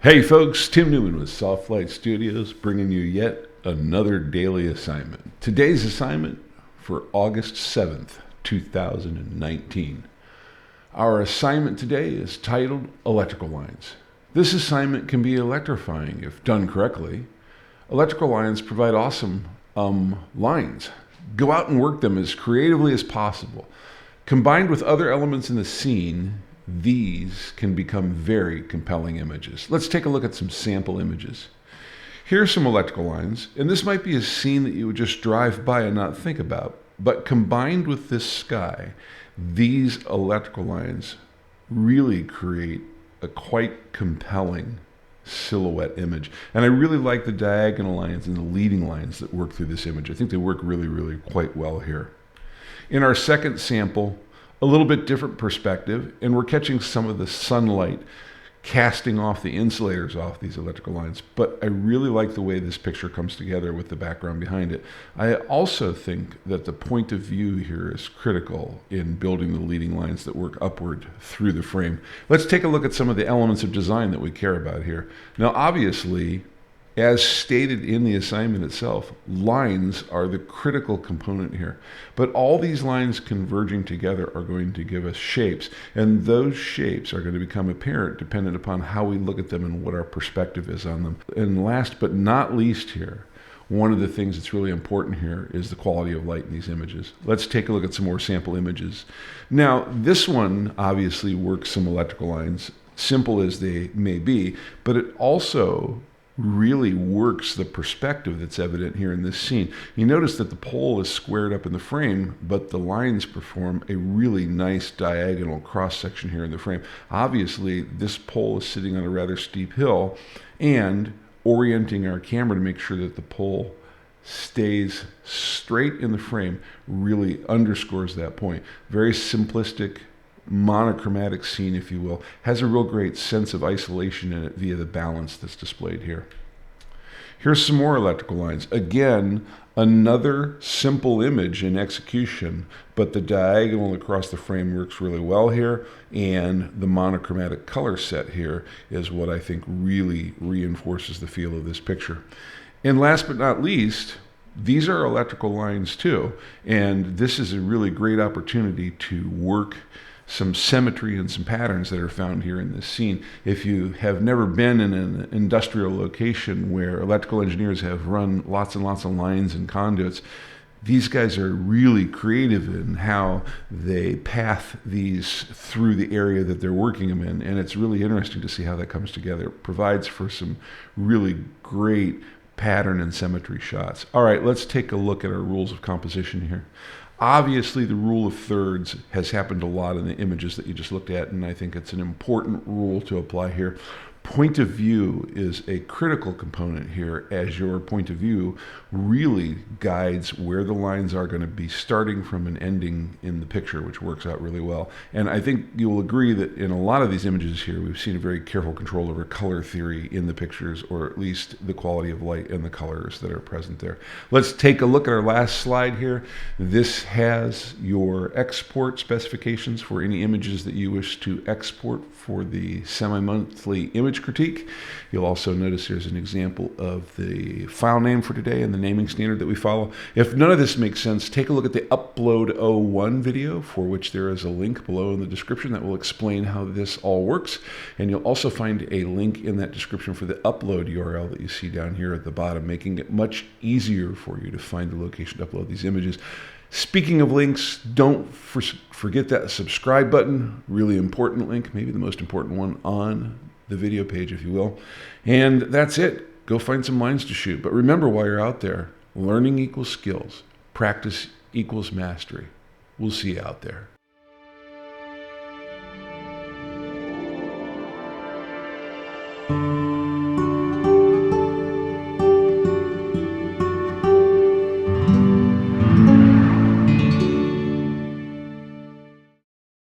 Hey folks, Tim Newman with Soft Light Studios bringing you yet another daily assignment. Today's assignment for August 7th, 2019. Our assignment today is titled Electrical Lines. This assignment can be electrifying if done correctly. Electrical lines provide awesome lines. Go out and work them as creatively as possible. Combined with other elements in the scene, these can become very compelling images. Let's take a look at some sample images. Here are some electrical lines, and this might be a scene that you would just drive by and not think about, but combined with this sky, these electrical lines really create a quite compelling silhouette image. And I really like the diagonal lines and the leading lines that work through this image. I think they work really quite well here. In our second sample, a little bit different perspective, and we're catching some of the sunlight casting off the insulators off these electrical lines, but I really like the way this picture comes together with the background behind it. I also think that the point of view here is critical in building the leading lines that work upward through the frame. Let's take a look at some of the elements of design that we care about here. Now, obviously, as stated in the assignment itself, lines are the critical component here. But all these lines converging together are going to give us shapes, and those shapes are going to become apparent dependent upon how we look at them and what our perspective is on them. And last but not least here, one of the things that's really important here is the quality of light in these images. Let's take a look at some more sample images. Now, this one obviously works some electrical lines, simple as they may be, but it also really works the perspective that's evident here in this scene. You notice that the pole is squared up in the frame, but the lines perform a really nice diagonal cross section here in the frame. Obviously, this pole is sitting on a rather steep hill, and orienting our camera to make sure that the pole stays straight in the frame really underscores that point. Very simplistic, monochromatic scene, if you will, has a real great sense of isolation in it via the balance that's displayed here. Here's some more electrical lines. Again, another simple image in execution, but the diagonal across the frame works really well here, and the monochromatic color set here is what I think really reinforces the feel of this picture. And last but not least, these are electrical lines too, and this is a really great opportunity to work some symmetry and some patterns that are found here in this scene. If you have never been in an industrial location where electrical engineers have run lots and lots of lines and conduits, these guys are really creative in how they path these through the area that they're working them in, and it's really interesting to see how that comes together. It provides for some really great pattern and symmetry shots. All right, let's take a look at our rules of composition here. Obviously, the rule of thirds has happened a lot in the images that you just looked at, and I think it's an important rule to apply here. Point of view is a critical component here, as your point of view really guides where the lines are going to be starting from and ending in the picture, which works out really well. And I think you will agree that in a lot of these images here, we've seen a very careful control over color theory in the pictures, or at least the quality of light and the colors that are present there. Let's take a look at our last slide here. This has your export specifications for any images that you wish to export for the semi-monthly image critique. You'll also notice here's an example of the file name for today and the naming standard that we follow. If none of this makes sense, take a look at the Upload 01 video, for which there is a link below in the description that will explain how this all works. And you'll also find a link in that description for the upload URL that you see down here at the bottom, making it much easier for you to find the location to upload these images. Speaking of links, don't forget that subscribe button, really important link, maybe the most important one on the video page, if you will. And that's it. Go find some lines to shoot. But remember, while you're out there, learning equals skills. Practice equals mastery. We'll see you out there.